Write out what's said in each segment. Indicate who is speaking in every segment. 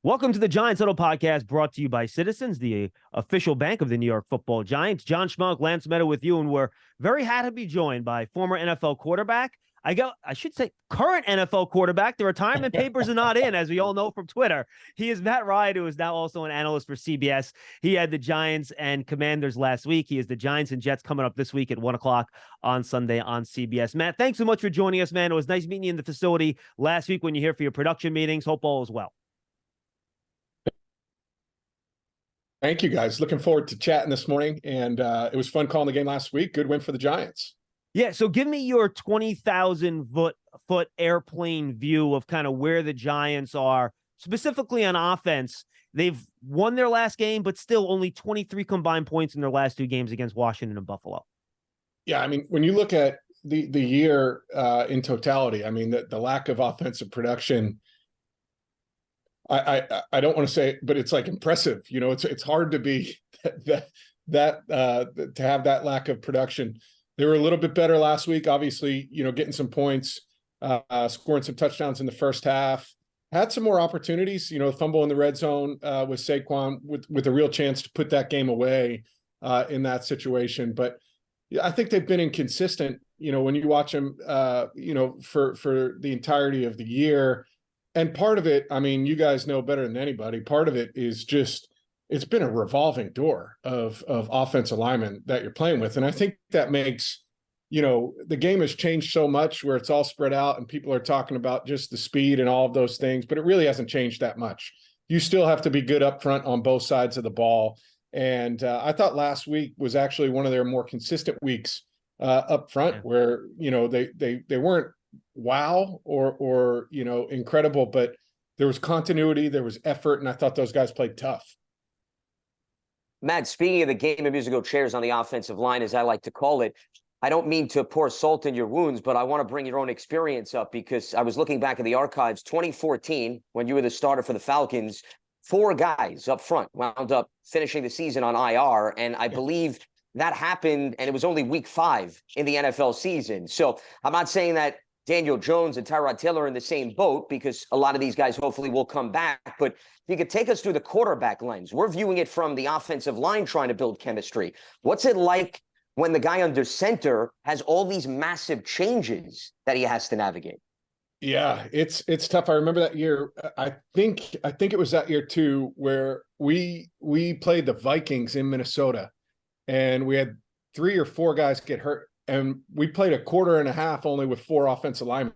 Speaker 1: Welcome to the Giants Huddle podcast, brought to you by Citizens, the official bank of the New York Football Giants. John Schmeelk, Lance Medow with you, and we're very happy to be joined by former NFL quarterback. I should say current NFL quarterback. The retirement papers are not in, as we all know from Twitter. He is Matt Ryan, who is now also an analyst for CBS. He had the Giants and Commanders last week. He is the Giants and Jets coming up this week at 1 o'clock on Sunday on CBS. Matt, thanks so much for joining us, man. It was nice meeting you in the facility last week when you're here for your production meetings. Hope all is well.
Speaker 2: Thank you, guys. Looking forward to chatting this morning, and it was fun calling the game last week. Good win for the Giants.
Speaker 1: Yeah, so give me your 20,000 foot airplane view of kind of where the Giants are, specifically on offense. They've won their last game, but still only 23 combined points in their last two games against Washington and Buffalo.
Speaker 2: Yeah, I mean, when you look at the year in totality, I mean, the lack of offensive production, I don't want to say, but it's like impressive. You know, it's hard to be to have that lack of production. They were a little bit better last week, obviously, you know, getting some points, scoring some touchdowns in the first half. Had some more opportunities, you know, fumble in the red zone with Saquon with a real chance to put that game away in that situation. But yeah, I think they've been inconsistent, you know, when you watch them, you know, for the entirety of the year. And part of it, I mean, you guys know better than anybody, part of it is just, it's been a revolving door of offensive linemen that you're playing with. And I think that makes, you know, the game has changed so much where it's all spread out and people are talking about just the speed and all of those things, but it really hasn't changed that much. You still have to be good up front on both sides of the ball. And I thought last week was actually one of their more consistent weeks up front, where, you know, they weren't wow or you know, incredible, but there was continuity, there was effort, and I thought those guys played tough.
Speaker 3: Matt, speaking of the game of musical chairs on the offensive line, as I like to call it, I don't mean to pour salt in your wounds, but I want to bring your own experience up, because I was looking back at the archives. 2014, when you were the starter for the Falcons, 4 guys up front wound up finishing the season on IR, and I believe that happened, and it was only week 5 in the NFL season. So I'm not saying that Daniel Jones and Tyrod Taylor are in the same boat, because a lot of these guys hopefully will come back. But if you could take us through the quarterback lens, we're viewing it from the offensive line trying to build chemistry. What's it like when the guy under center has all these massive changes that he has to navigate?
Speaker 2: Yeah, it's tough. I remember that year. I think it was that year too, where we played the Vikings in Minnesota, and we had 3 or 4 guys get hurt. And we played a quarter and a half only with 4 offensive linemen.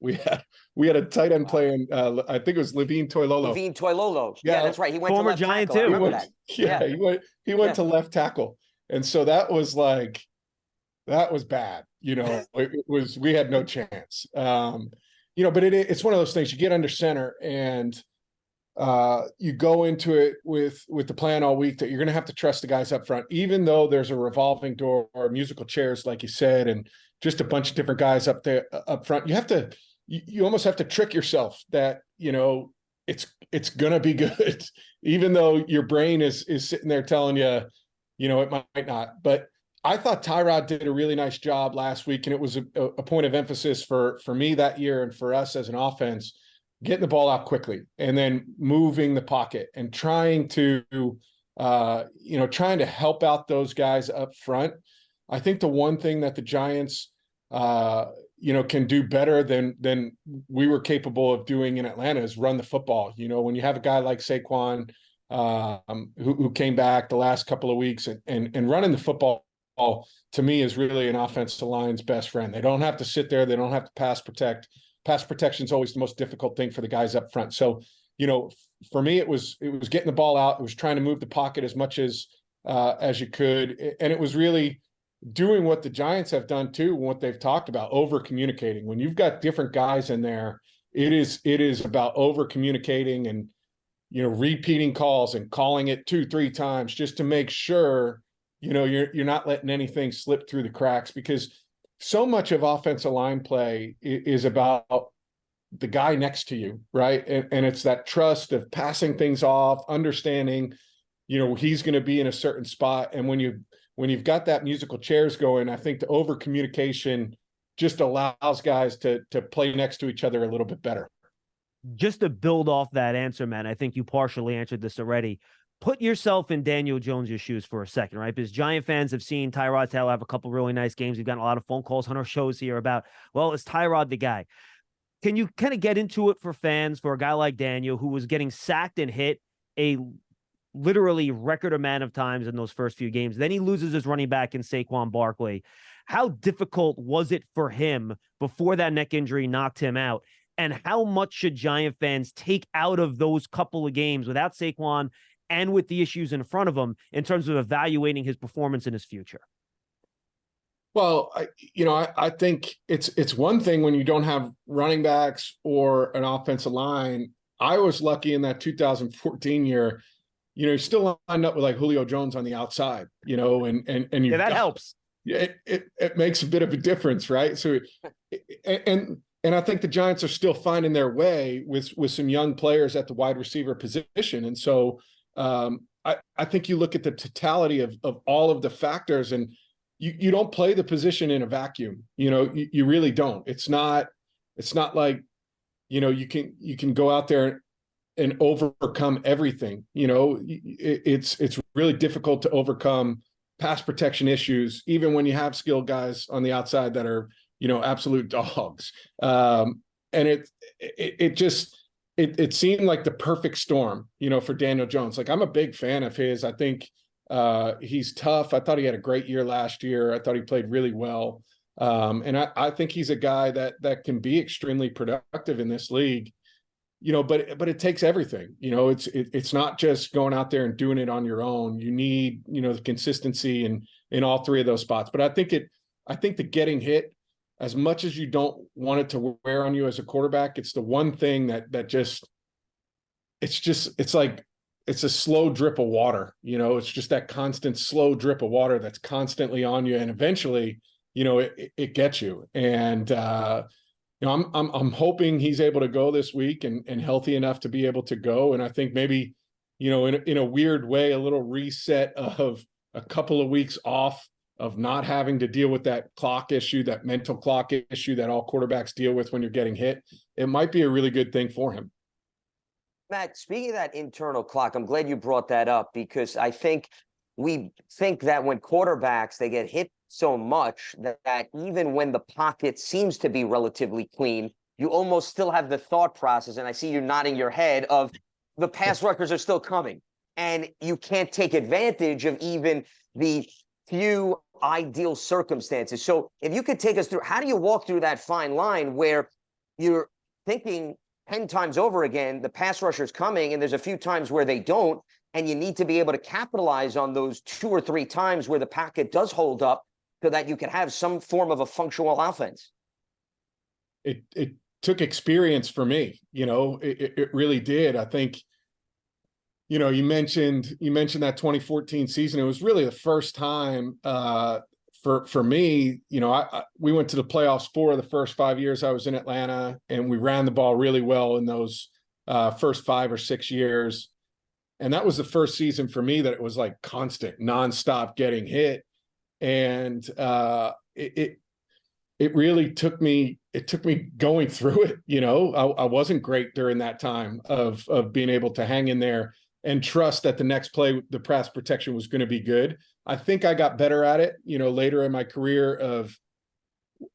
Speaker 2: We had a tight end playing. I think it was Levine Toilolo.
Speaker 3: Yeah, that's right. He went
Speaker 1: former
Speaker 3: to left
Speaker 1: Giant
Speaker 3: tackle.
Speaker 1: too.
Speaker 3: I remember that.
Speaker 2: He went to left tackle, and so that was bad. You know, we had no chance. You know, but it's one of those things. You get under center and you go into it with the plan all week that you're going to have to trust the guys up front, even though there's a revolving door or musical chairs, like you said, and just a bunch of different guys up there up front. You almost have to trick yourself that, you know, it's going to be good, even though your brain is sitting there telling you, you know, it might not. But I thought Tyrod did a really nice job last week, and it was a point of emphasis for me that year and for us as an offense, getting the ball out quickly and then moving the pocket and trying to help out those guys up front. I think the one thing that the Giants, can do better than we were capable of doing in Atlanta is run the football. You know, when you have a guy like Saquon, who came back the last couple of weeks and running the football, to me, is really an offensive line's best friend. They don't have to sit there. They don't have to pass protect. Pass protection is always the most difficult thing for the guys up front. So, you know, for me, it was getting the ball out. It was trying to move the pocket as much as you could. And it was really doing what the Giants have done too, what they've talked about, over communicating. When you've got different guys in there, it is about over communicating and, you know, repeating calls and calling it 2-3 times just to make sure, you know, you're not letting anything slip through the cracks, because so much of offensive line play is about the guy next to you, right? And it's that trust of passing things off, understanding, you know, he's going to be in a certain spot. And when you've got that musical chairs going, I think the over communication just allows guys to play next to each other a little bit better.
Speaker 1: just to build off that answer, man, I think you partially answered this already. Put yourself in Daniel Jones' shoes for a second, right? Because Giant fans have seen Tyrod Taylor have a couple really nice games. We've gotten a lot of phone calls on our shows here about, well, is Tyrod the guy? Can you kind of get into it for fans, for a guy like Daniel, who was getting sacked and hit a literally record amount of times in those first few games? Then he loses his running back in Saquon Barkley. How difficult was it for him before that neck injury knocked him out? And how much should Giant fans take out of those couple of games without Saquon and with the issues in front of him in terms of evaluating his performance in his future?
Speaker 2: Well, I think it's one thing when you don't have running backs or an offensive line. I was lucky in that 2014 year, you still lined up with like Julio Jones on the outside, and you
Speaker 1: that helps.
Speaker 2: It makes a bit of a difference, right? So, and I think the Giants are still finding their way with some young players at the wide receiver position. And so I think you look at the totality of all of the factors, and you don't play the position in a vacuum. You really don't. It's not like, you can go out there and overcome everything. It's really difficult to overcome pass protection issues, even when you have skilled guys on the outside that are, absolute dogs. And it seemed like the perfect storm, for Daniel Jones. Like, I'm a big fan of his. I think he's tough. I thought he had a great year last year. I thought he played really well. And I think he's a guy that can be extremely productive in this league, but it takes everything. It's not just going out there and doing it on your own. You need, the consistency in all three of those spots. But I think the getting hit, as much as you don't want it to wear on you as a quarterback, it's the one thing it's like, it's a slow drip of water. It's just that constant slow drip of water that's constantly on you. And eventually, it gets you. And, I'm hoping he's able to go this week and healthy enough to be able to go. And I think maybe, in a weird way, a little reset of a couple of weeks off of not having to deal with that clock issue, that mental clock issue that all quarterbacks deal with when you're getting hit. It might be a really good thing for him.
Speaker 3: Matt, speaking of that internal clock, I'm glad you brought that up, because I think we think that when quarterbacks, they get hit so much that even when the pocket seems to be relatively clean, you almost still have the thought process, and I see you nodding your head, of the pass rushers are still coming. And you can't take advantage of even the few ideal circumstances. So if you could take us through, how do you walk through that fine line where you're thinking 10 times over again, the pass rusher's coming, and there's a few times where they don't, and you need to be able to capitalize on those 2 or 3 times where the packet does hold up so that you can have some form of a functional offense?
Speaker 2: It took experience for me. It really did. I think, you mentioned that 2014 season. It was really the first time for me. We went to the playoffs 4 of the first 5 years I was in Atlanta, and we ran the ball really well in those first 5 or 6 years. And that was the first season for me that it was like constant, nonstop getting hit. And it really took me going through it. I wasn't great during that time of being able to hang in there and trust that the next play, the pass protection was going to be good. I think I got better at it, later in my career, of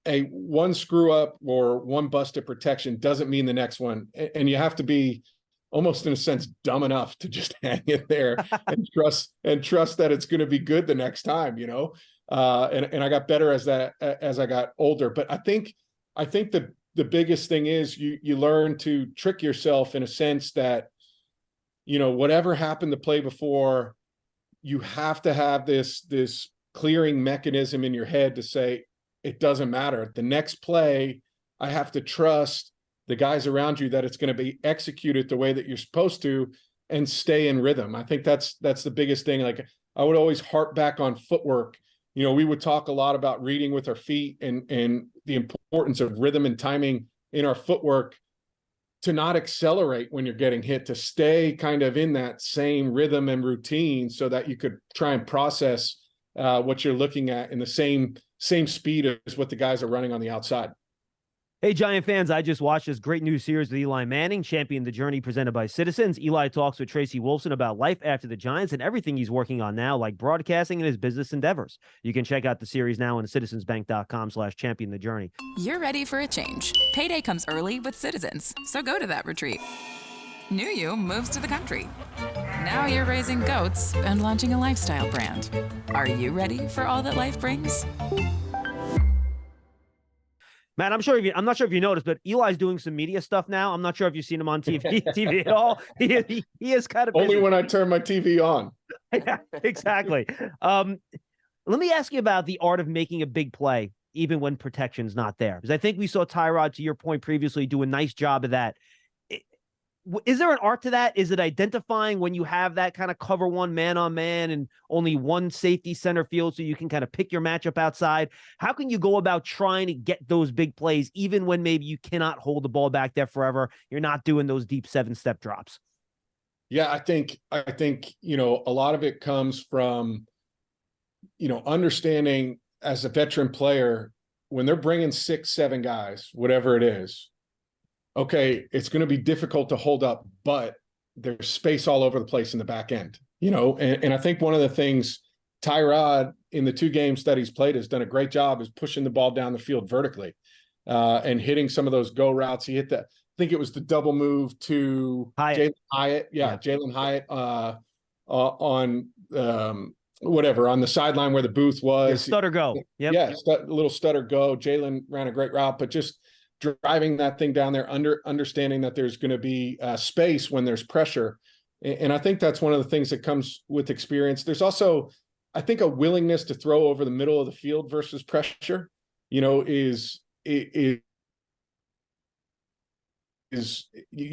Speaker 2: one screw up or one busted protection doesn't mean the next one. And you have to be almost, in a sense, dumb enough to just hang in there and trust that it's going to be good the next time, and I got better as I got older. But I think the biggest thing is you learn to trick yourself in a sense that, whatever happened the play before, you have to have this clearing mechanism in your head to say, it doesn't matter. The next play, I have to trust the guys around you that it's going to be executed the way that you're supposed to and stay in rhythm. I think that's the biggest thing. Like, I would always harp back on footwork. We would talk a lot about reading with our feet and the importance of rhythm and timing in our footwork, to not accelerate when you're getting hit, to stay kind of in that same rhythm and routine so that you could try and process what you're looking at in the same speed as what the guys are running on the outside.
Speaker 1: Hey, Giant fans, I just watched this great new series with Eli Manning, Champion the Journey, presented by Citizens. Eli talks with Tracy Wolfson about life after the Giants and everything he's working on now, like broadcasting and his business endeavors. You can check out the series now on citizensbank.com/champion the journey.
Speaker 4: You're ready for a change. Payday comes early with Citizens, so go to that retreat. New you moves to the country. Now you're raising goats and launching a lifestyle brand. Are you ready for all that life brings?
Speaker 1: Matt, I'm not sure if you noticed, but Eli's doing some media stuff now. I'm not sure if you've seen him on TV at all. He is kind of busy.
Speaker 2: Only when I turn my TV on.
Speaker 1: Yeah, exactly. Let me ask you about the art of making a big play, even when protection's not there. Because I think we saw Tyrod, to your point previously, do a nice job of that. Is there an art to that? Is it identifying when you have that kind of cover one man on man and only one safety center field so you can kind of pick your matchup outside? How can you go about trying to get those big plays, even when maybe you cannot hold the ball back there forever? You're not doing those deep 7-step drops.
Speaker 2: Yeah, I think, a lot of it comes from, understanding as a veteran player, when they're bringing 6, 7 guys, whatever it is, okay, it's going to be difficult to hold up, but there's space all over the place in the back end, and I think one of the things Tyrod in the 2 games that he's played has done a great job is pushing the ball down the field vertically and hitting some of those go routes. He hit I think it was the double move to Jalen Hyatt. Yeah. Jalen Hyatt on on the sideline where the booth was.
Speaker 1: Stutter go. Yep.
Speaker 2: Yeah, little stutter go. Jalen ran a great route, but just driving that thing down there, understanding that there's going to be space when there's pressure. And I think that's one of the things that comes with experience. There's also, I think, a willingness to throw over the middle of the field versus pressure, is you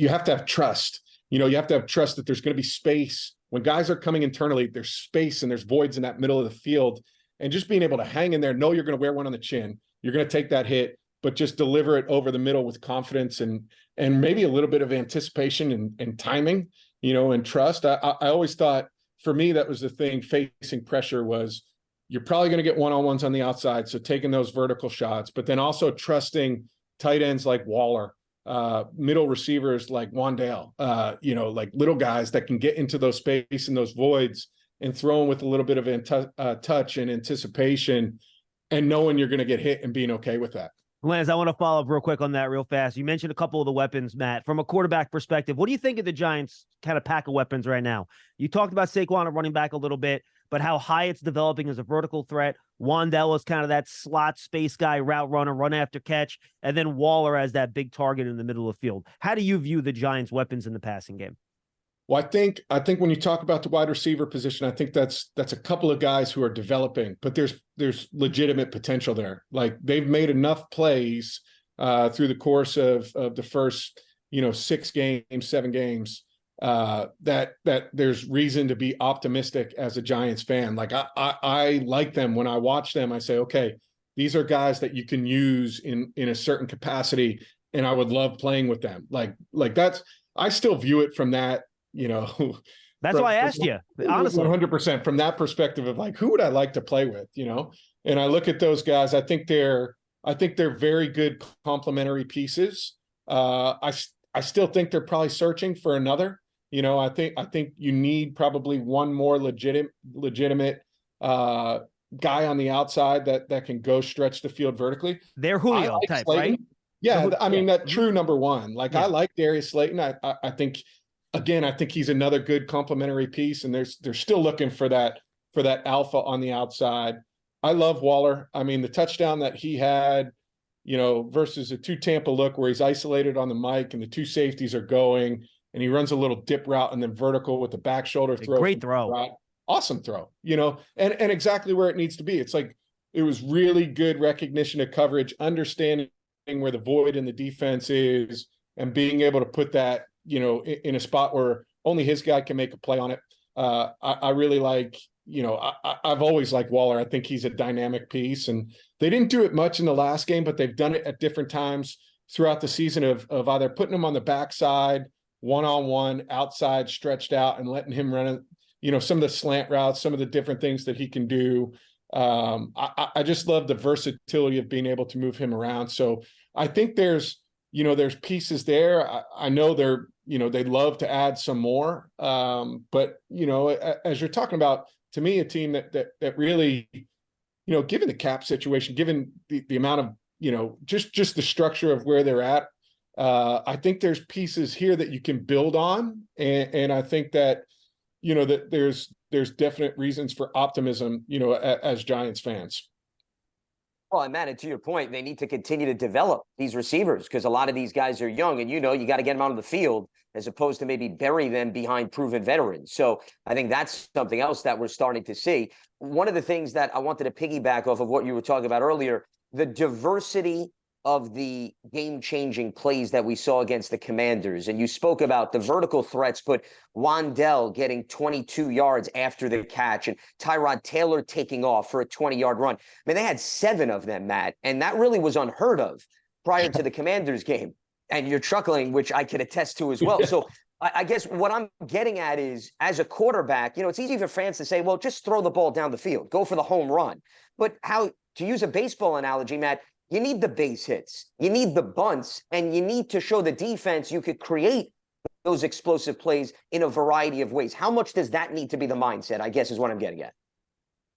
Speaker 2: have to have trust. You have to have trust that there's going to be space. When guys are coming internally, there's space and there's voids in that middle of the field. And just being able to hang in there, know you're going to wear one on the chin. You're going to take that hit, but just deliver it over the middle with confidence and maybe a little bit of anticipation and timing, and trust. I always thought, for me, that was the thing facing pressure was you're probably going to get one-on-ones on the outside. So taking those vertical shots, but then also trusting tight ends like Waller, middle receivers like Wandale, like little guys that can get into those space and those voids and throw them with a little bit of touch and anticipation and knowing you're going to get hit and being okay with that.
Speaker 1: Lance, I want to follow up real quick on that real fast. You mentioned a couple of the weapons, Matt. From a quarterback perspective, what do you think of the Giants' kind of pack of weapons right now? You talked about Saquon running back a little bit, but how Hyatt's developing as a vertical threat. Wandale is kind of that slot space guy, route runner, run after catch, and then Waller as that big target in the middle of the field. How do you view the Giants' weapons in the passing game?
Speaker 2: Well, I think when you talk about the wide receiver position, I think that's a couple of guys who are developing, but there's legitimate potential there. Like they've made enough plays through the course of the first 6 games, 7 games that there's reason to be optimistic as a Giants fan. Like I like them. When I watch them, I say, okay, these are guys that you can use in a certain capacity, and I would love playing with them. Like I still view it from that.
Speaker 1: That's why I asked you, honestly.
Speaker 2: 100% from that perspective of like, who would I like to play with, and I look at those guys, I think they're very good complementary pieces. I still think they're probably searching for another, I think you need probably one more legitimate guy on the outside that can go stretch the field vertically.
Speaker 1: They're Julio
Speaker 2: like
Speaker 1: type,
Speaker 2: Slayton.
Speaker 1: right?
Speaker 2: Yeah. I mean, that true number one, like I like Darius Slayton. I think, again, I think he's another good complementary piece, and they're still looking for that alpha on the outside. I love Waller. I mean, the touchdown that he had, versus a 2 Tampa look where he's isolated on the mic and the 2 safeties are going, and he runs a little dip route and then vertical with the back shoulder throw.
Speaker 1: Great throw.
Speaker 2: Awesome throw, and exactly where it needs to be. It's like, it was really good recognition of coverage, understanding where the void in the defense is, and being able to put that, in a spot where only his guy can make a play on it. I really like, I've always liked Waller. I think he's a dynamic piece, and they didn't do it much in the last game, but they've done it at different times throughout the season of either putting him on the backside, one-on-one, outside, stretched out, and letting him run, some of the slant routes, some of the different things that he can do. I just love the versatility of being able to move him around. So I think there's pieces there. I know they'd love to add some more. But, as you're talking about, to me, a team that really, given the cap situation, given the amount of, just the structure of where they're at, I think there's pieces here that you can build on. And I think that, that there's definite reasons for optimism, as Giants fans.
Speaker 3: Well, and Matt, and to your point, they need to continue to develop these receivers because a lot of these guys are young, and you got to get them out of the field as opposed to maybe bury them behind proven veterans. So I think that's something else that we're starting to see. One of the things that I wanted to piggyback off of what you were talking about earlier, the diversity of the game-changing plays that we saw against the Commanders. And you spoke about the vertical threats, but Wandell getting 22 yards after the catch and Tyrod Taylor taking off for a 20-yard run. I mean, they had 7 of them, Matt, and that really was unheard of prior to the Commanders game. And you're chuckling, which I can attest to as well. Yeah. So I guess what I'm getting at is, as a quarterback, it's easy for fans to say, well, just throw the ball down the field, go for the home run. But to use a baseball analogy, Matt, you need the base hits, you need the bunts, and you need to show the defense you could create those explosive plays in a variety of ways. How much does that need to be the mindset, I guess, is what I'm getting at.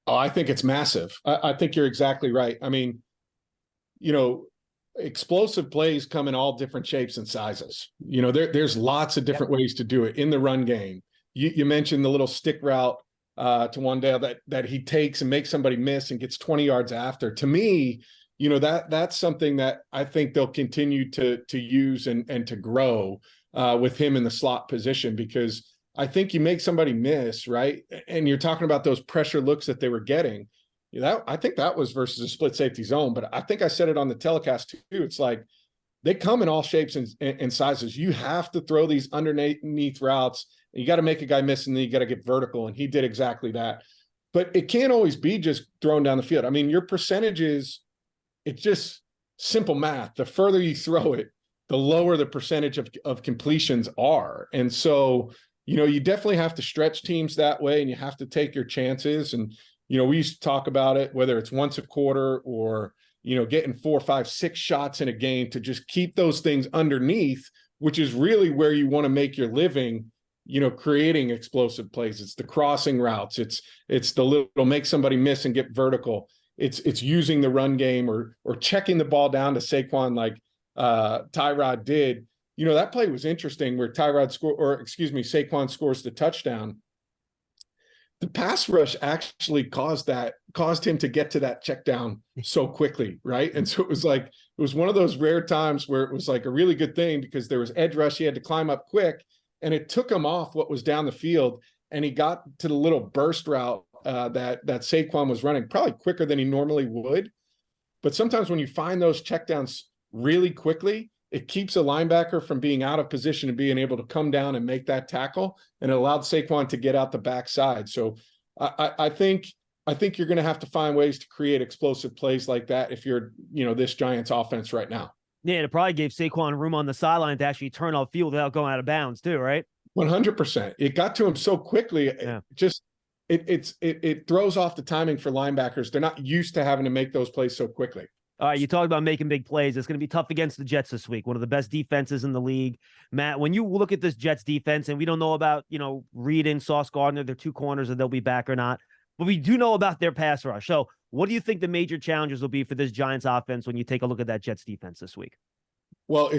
Speaker 2: Oh, I think it's massive. I think you're exactly right. I mean, explosive plays come in all different shapes and sizes. There's lots of different ways to do it in the run game. You mentioned the little stick route to Wandell that he takes and makes somebody miss and gets 20 yards after. To me, that's something that I think they'll continue to use and to grow with him in the slot position, because I think you make somebody miss, right? And you're talking about those pressure looks that they were getting. I think that was versus a split safety zone, but I think I said it on the telecast too. It's like they come in all shapes and sizes. You have to throw these underneath routes, and you got to make a guy miss, and then you got to get vertical, and he did exactly that. But it can't always be just thrown down the field. I mean, your percentages, it's just simple math. The further you throw it, the lower the percentage of completions are. And so, you definitely have to stretch teams that way, and you have to take your chances. And, we used to talk about it, whether it's once a quarter or, getting 4, 5, 6 shots in a game to just keep those things underneath, which is really where you want to make your living, creating explosive plays. It's the crossing routes. It's the little make somebody miss and get vertical. It's using the run game or checking the ball down to Saquon like Tyrod did. That play was interesting where Saquon scores the touchdown. The pass rush actually caused him to get to that check down so quickly, right? And so it was one of those rare times where it was like a really good thing because there was edge rush. He had to climb up quick, and it took him off what was down the field, and he got to the little burst route that Saquon was running probably quicker than he normally would. But sometimes when you find those checkdowns really quickly, it keeps a linebacker from being out of position and being able to come down and make that tackle. And it allowed Saquon to get out the backside. So I think you're going to have to find ways to create explosive plays like that if you're, this Giants offense right now.
Speaker 1: Yeah, and it probably gave Saquon room on the sideline to actually turn off field without going out of bounds too, right?
Speaker 2: 100%. It got to him so quickly. Yeah. It throws off the timing for linebackers. They're not used to having to make those plays so quickly.
Speaker 1: All right, you talked about making big plays. It's going to be tough against the Jets this week, one of the best defenses in the league. Matt, when you look at this Jets defense, and we don't know about, Reed and Sauce Gardner, their 2 corners, and they'll be back or not, but we do know about their pass rush. So what do you think the major challenges will be for this Giants offense when you take a look at that Jets defense this week?
Speaker 2: Well,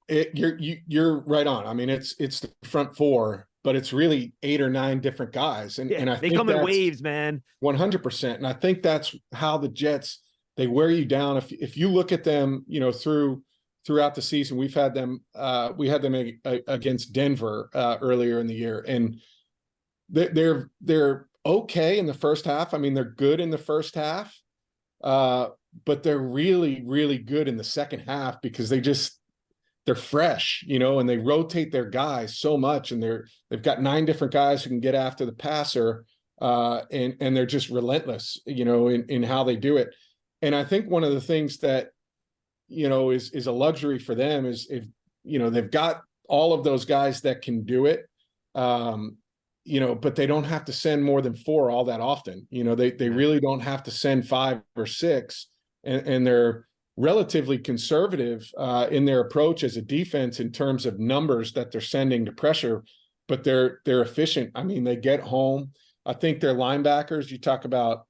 Speaker 2: you're right on. I mean, it's the front 4, but it's really 8 or 9 different guys. And I think
Speaker 1: they come in waves, man.
Speaker 2: 100%. And I think that's how the Jets, they wear you down. If you look at them, throughout the season, we had them against Denver earlier in the year, and they're okay in the first half. I mean, they're good in the first half, but they're really, really good in the second half because they're fresh, and they rotate their guys so much, and they've got 9 different guys who can get after the passer, and they're just relentless, in how they do it. And I think one of the things that, is a luxury for them is if, they've got all of those guys that can do it. but they don't have to send more than 4 all that often. They really don't have to send 5 or 6, and they're relatively conservative in their approach as a defense in terms of numbers that they're sending to pressure, but they're efficient. I mean, they get home. I think their linebackers, you talk about,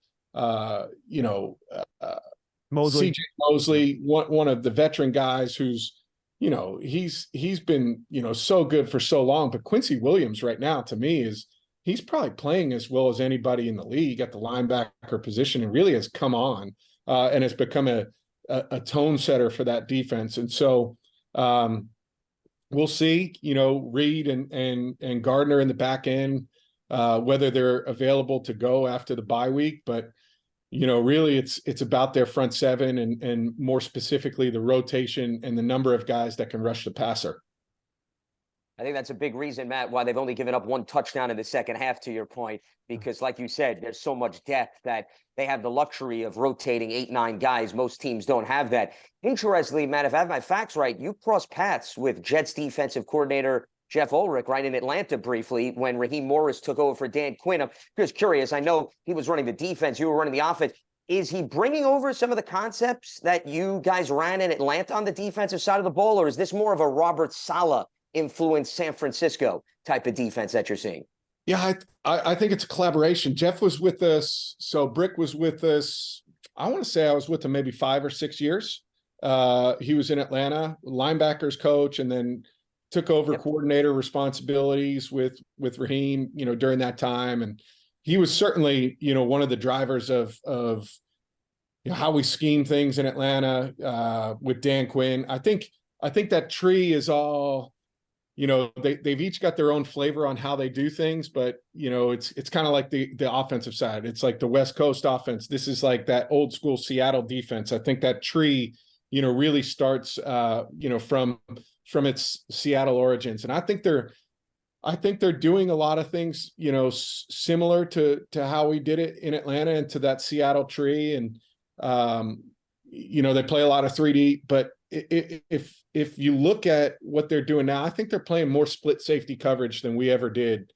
Speaker 1: Mosley.
Speaker 2: CJ Mosley, one of the veteran guys who's, he's been, so good for so long. But Quincy Williams right now, to me, he's probably playing as well as anybody in the league at the linebacker position, and really has come on and has become a tone setter for that defense. And so we'll see, Reed and Gardner in the back end, whether they're available to go after the bye week. But really it's about their front 7 and more specifically the rotation and the number of guys that can rush the passer.
Speaker 3: I think that's a big reason, Matt, why they've only given up 1 touchdown in the second half, to your point, because like you said, there's so much depth that they have the luxury of rotating 8, 9 guys. Most teams don't have that. Interestingly, Matt, if I have my facts right, you crossed paths with Jets defensive coordinator Jeff Ulrich right in Atlanta briefly when Raheem Morris took over for Dan Quinn. I'm just curious. I know he was running the defense. You were running the offense. Is he bringing over some of the concepts that you guys ran in Atlanta on the defensive side of the ball, or is this more of a Robert Saleh influenced San Francisco type of defense that you're seeing?
Speaker 2: Yeah, I think it's a collaboration. Jeff was with us. So Brick was with us. I want to say I was with him maybe 5 or 6 years. He was in Atlanta, linebackers coach, and then took over coordinator responsibilities with Raheem, during that time. And he was certainly, one of the drivers of how we scheme things in Atlanta with Dan Quinn. I think that tree is all, they've each got their own flavor on how they do things, but it's kind of like the offensive side. It's like the West Coast offense. This is like that old school Seattle defense. I think that tree, really starts, from its Seattle origins. And I think they're doing a lot of things, similar to how we did it in Atlanta and to that Seattle tree. And, they play a lot of 3D, but if you look at what they're doing now, I think they're playing more split safety coverage than we ever did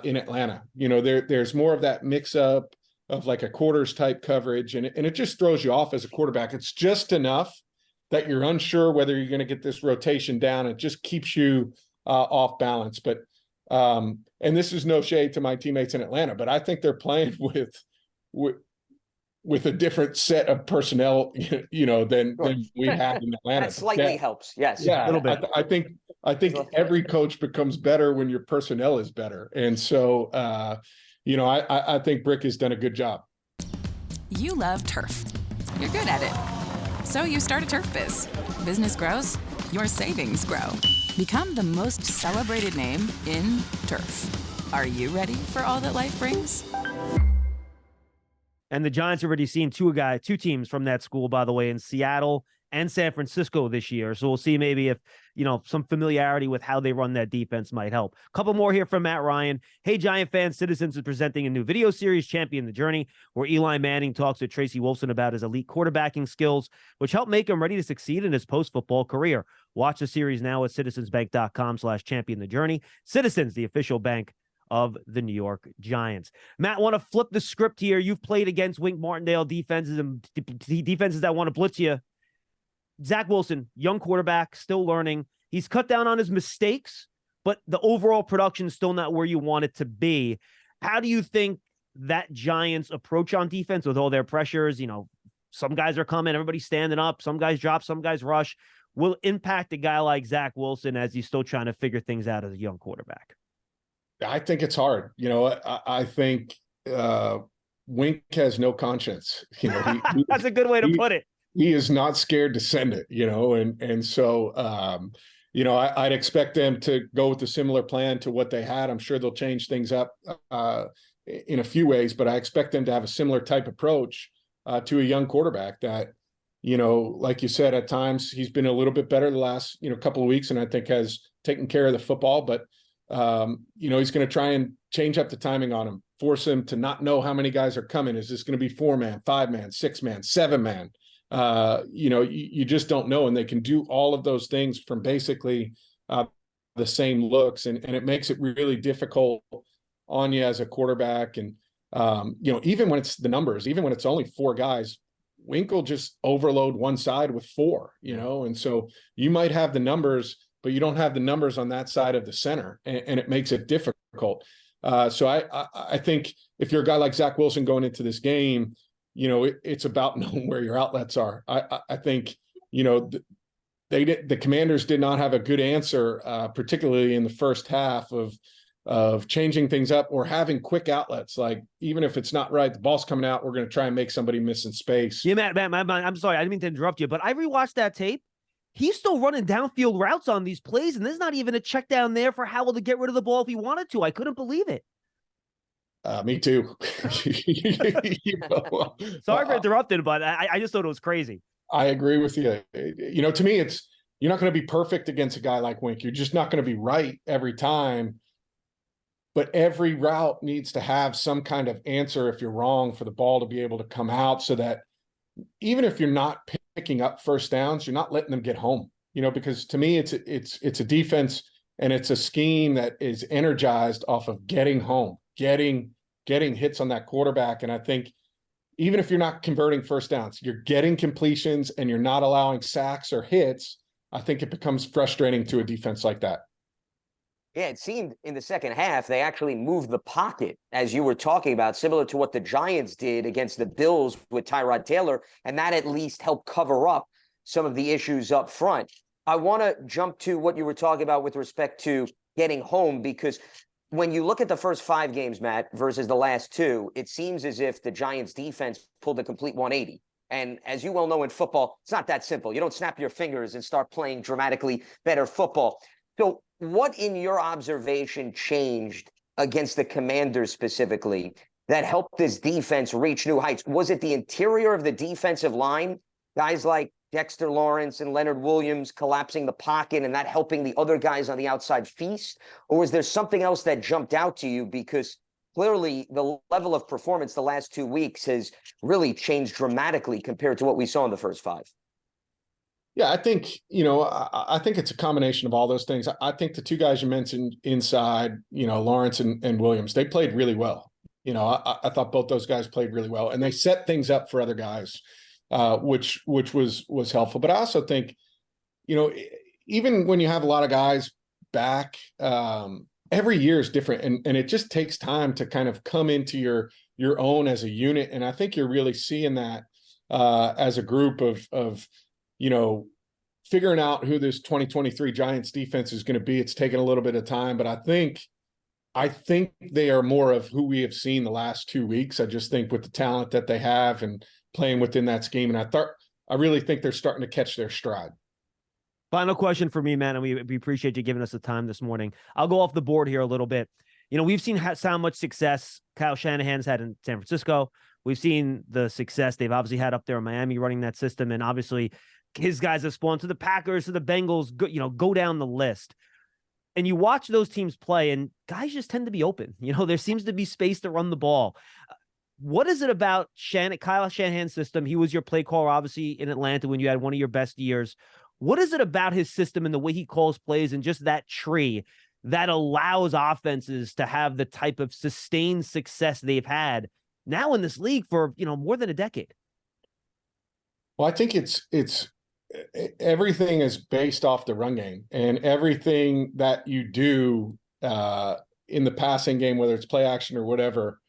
Speaker 2: in Atlanta. There's more of that mix up of like a quarters type coverage, and it just throws you off as a quarterback. It's just enough that you're unsure whether you're going to get this rotation down. It just keeps you off balance. But and this is no shade to my teammates in Atlanta, but I think they're playing with a different set of personnel, than we had in Atlanta.
Speaker 3: That slightly helps. Yes.
Speaker 2: Yeah.
Speaker 1: A little bit.
Speaker 2: I think every coach becomes better when your personnel is better. And so, I think Brick has done a good job.
Speaker 4: You love turf. You're good at it. So you start a turf biz. Business grows, your savings grow. Become the most celebrated name in turf. Are you ready for all that life brings?
Speaker 1: And the Giants have already seen two teams from that school, by the way, in Seattle and San Francisco this year. So we'll see maybe if, some familiarity with how they run that defense might help. A couple more here from Matt Ryan. Hey, Giant fans, Citizens is presenting a new video series, Champion the Journey, where Eli Manning talks to Tracy Wolfson about his elite quarterbacking skills, which help make him ready to succeed in his post-football career. Watch the series now at citizensbank.com/champion the journey. Citizens, the official bank of the New York Giants. Matt, want to flip the script here. You've played against Wink Martindale defenses and defenses that want to blitz you. Zach Wilson, young quarterback, still learning. He's cut down on his mistakes, but the overall production is still not where you want it to be. How do you think that Giants approach on defense with all their pressures? Some guys are coming, everybody's standing up, some guys drop, some guys rush, will impact a guy like Zach Wilson as he's still trying to figure things out as a young quarterback?
Speaker 2: I think it's hard. I think Wink has no conscience.
Speaker 1: That's a good way to put it.
Speaker 2: He is not scared to send it, and so, I'd expect them to go with a similar plan to what they had. I'm sure they'll change things up in a few ways, but I expect them to have a similar type approach to a young quarterback that, like you said, at times he's been a little bit better the last, couple of weeks, and I think has taken care of the football, but he's going to try and change up the timing on him, force him to not know how many guys are coming. Is this going to be 4-man, 5-man, 6-man, 7-man? You just don't know. And they can do all of those things from basically the same looks. And it makes it really difficult on you as a quarterback. And, even when it's the numbers, even when it's only 4 guys, Winkle just overload one side with 4, and so you might have the numbers, but you don't have the numbers on that side of the center, and it makes it difficult. So I think if you're a guy like Zach Wilson going into this game, it's about knowing where your outlets are. I think, the Commanders did not have a good answer, particularly in the first half of changing things up or having quick outlets. Like, even if it's not right, the ball's coming out, we're going to try and make somebody miss in space.
Speaker 1: Yeah, Matt, I'm sorry. I didn't mean to interrupt you, but I rewatched that tape. He's still running downfield routes on these plays, and there's not even a check down there for Howell to get rid of the ball if he wanted to. I couldn't believe it.
Speaker 2: Me too.
Speaker 1: Sorry for interrupting, but I just thought it was crazy.
Speaker 2: I agree with you. To me, you're not going to be perfect against a guy like Wink. You're just not going to be right every time. But every route needs to have some kind of answer if you're wrong for the ball to be able to come out, so that even if you're not picking up first downs, you're not letting them get home, because to me, it's a defense and it's a scheme that is energized off of getting home, getting hits on that quarterback. And I think even if you're not converting first downs, you're getting completions and you're not allowing sacks or hits. I think it becomes frustrating to a defense like that.
Speaker 3: Yeah, it seemed in the second half, they actually moved the pocket, as you were talking about, similar to what the Giants did against the Bills with Tyrod Taylor, and that at least helped cover up some of the issues up front. I want to jump to what you were talking about with respect to getting home, because when you look at the first 5 games, Matt, versus the last 2, it seems as if the Giants defense pulled a complete 180. And as you well know in football, it's not that simple. You don't snap your fingers and start playing dramatically better football. So what, in your observation, changed against the Commanders specifically that helped this defense reach new heights? Was it the interior of the defensive line, guys like Dexter Lawrence and Leonard Williams collapsing the pocket and that helping the other guys on the outside feast? Or was there something else that jumped out to you? Because clearly the level of performance the last 2 weeks has really changed dramatically compared to what we saw in the first 5.
Speaker 2: Yeah, I think, I think it's a combination of all those things. I think the 2 guys you mentioned inside, Lawrence and Williams, they played really well. I thought both those guys played really well, and they set things up for other guys, which was helpful. But I also think, even when you have a lot of guys back, every year is different, and it just takes time to kind of come into your own as a unit. And I think you're really seeing that as a group of figuring out who this 2023 Giants defense is going to be. It's taken a little bit of time, but I think they are more of who we have seen the last 2 weeks. I just think with the talent that they have and playing within that scheme, and I really think they're starting to catch their stride.
Speaker 1: Final question for me, man, and we appreciate you giving us the time this morning. I'll go off the board here a little bit. We've seen how much success Kyle Shanahan's had in San Francisco. We've seen the success they've obviously had up there in Miami running that system, and obviously his guys have spawned to the Packers, to the Bengals, go down the list. And you watch those teams play, and guys just tend to be open. There seems to be space to run the ball. What is it about Kyle Shanahan's system? He was your play caller, obviously, in Atlanta when you had one of your best years. What is it about his system and the way he calls plays and just that tree that allows offenses to have the type of sustained success they've had now in this league for, more than a decade?
Speaker 2: Well, I think it's everything is based off the run game, and everything that you do in the passing game, whether it's play action or whatever,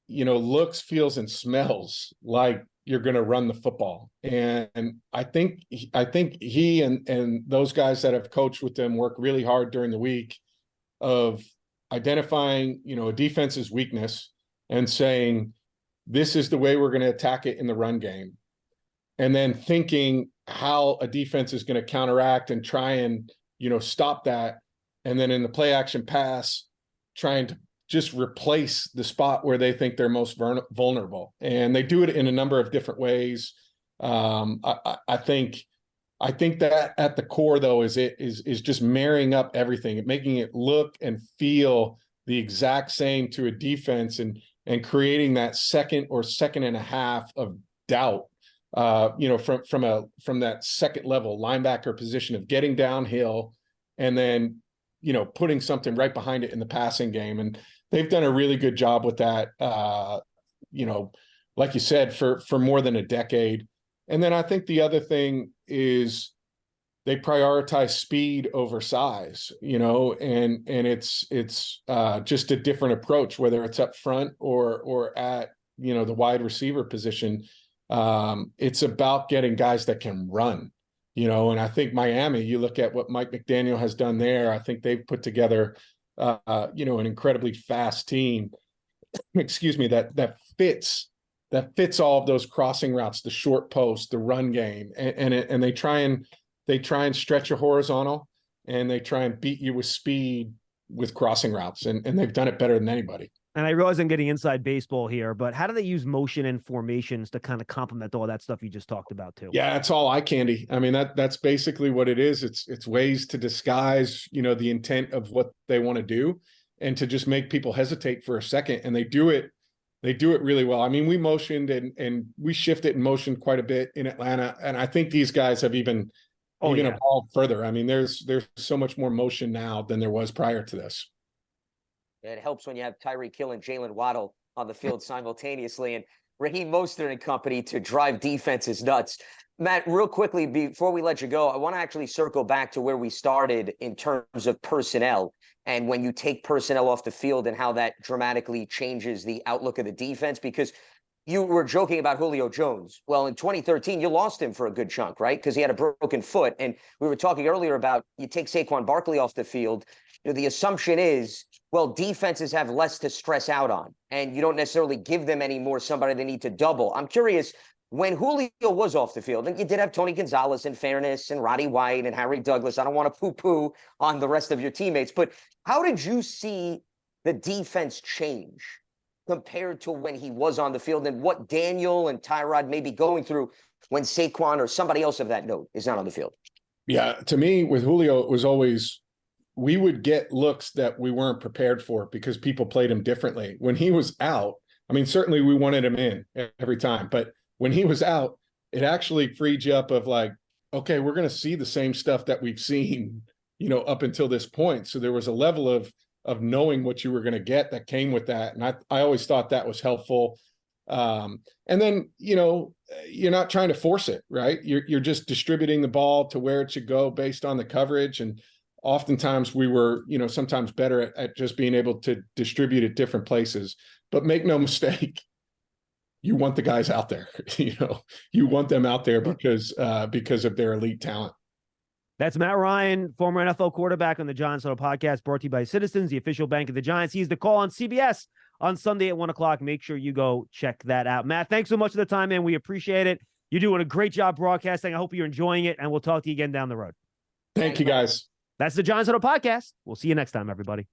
Speaker 2: looks, feels, and smells like you're going to run the football. And I think he and those guys that have coached with them work really hard during the week of identifying, a defense's weakness and saying, this is the way we're going to attack it in the run game. And then thinking how a defense is going to counteract and try and, stop that. And then in the play action pass, trying to just replace the spot where they think they're most vulnerable. And they do it in a number of different ways. I think that at the core, though, is just marrying up everything and making it look and feel the exact same to a defense, and creating that second or second and a half of doubt, from that second level linebacker position of getting downhill and then putting something right behind it in the passing game. And they've done a really good job with that, like you said, for more than a decade. And then I think the other thing is they prioritize speed over size, and it's just a different approach, whether it's up front or at, the wide receiver position. It's about getting guys that can run, and I think Miami, you look at what Mike McDaniel has done there. I think they've put together, an incredibly fast team, excuse me, that fits all of those crossing routes, the short post, the run game. And they try and stretch a horizontal, and they try and beat you with speed with crossing routes. And they've done it better than anybody.
Speaker 1: And I realize I'm getting inside baseball here, but how do they use motion and formations to kind of complement all that stuff you just talked about too?
Speaker 2: Yeah, it's all eye candy. I mean, that's basically what it is. It's ways to disguise, the intent of what they want to do, and to just make people hesitate for a second. And they do it really well. I mean, we motioned and we shifted and motioned quite a bit in Atlanta. And I think these guys have even evolved further. I mean, there's so much more motion now than there was prior to this.
Speaker 3: It helps when you have Tyreek Hill and Jalen Waddle on the field simultaneously, and Raheem Mostert and company to drive defenses nuts. Matt, real quickly, before we let you go, I want to actually circle back to where we started in terms of personnel, and when you take personnel off the field and how that dramatically changes the outlook of the defense, because you were joking about Julio Jones. Well, in 2013, you lost him for a good chunk, right? Because he had a broken foot. And we were talking earlier about you take Saquon Barkley off the field. The assumption is, well, defenses have less to stress out on, and you don't necessarily give them any more somebody they need to double. I'm curious, when Julio was off the field, and you did have Tony Gonzalez, in fairness, and Roddy White and Harry Douglas. I don't want to poo-poo on the rest of your teammates, but how did you see the defense change compared to when he was on the field, and what Daniel and Tyrod may be going through when Saquon or somebody else of that note is not on the field?
Speaker 2: Yeah, to me, with Julio, it was always, we would get looks that we weren't prepared for because people played him differently. When he was out, I mean, certainly we wanted him in every time, but when he was out, it actually freed you up of like, okay, we're going to see the same stuff that we've seen, up until this point. So there was a level of knowing what you were going to get that came with that. And I always thought that was helpful. And then, you're not trying to force it, right? You're just distributing the ball to where it should go based on the coverage. And oftentimes we were, sometimes better at just being able to distribute at different places. But make no mistake, you want the guys out there. You want them out there because of their elite talent.
Speaker 1: That's Matt Ryan, former NFL quarterback, on the Giants Huddle podcast, brought to you by Citizens, the official bank of the Giants. He's the call on CBS on Sunday at 1:00. Make sure you go check that out. Matt, thanks so much for the time, man. We appreciate it. You're doing a great job broadcasting. I hope you're enjoying it, and we'll talk to you again down the road.
Speaker 2: Thank you, guys.
Speaker 1: That's the Giants Huddle podcast. We'll see you next time, everybody.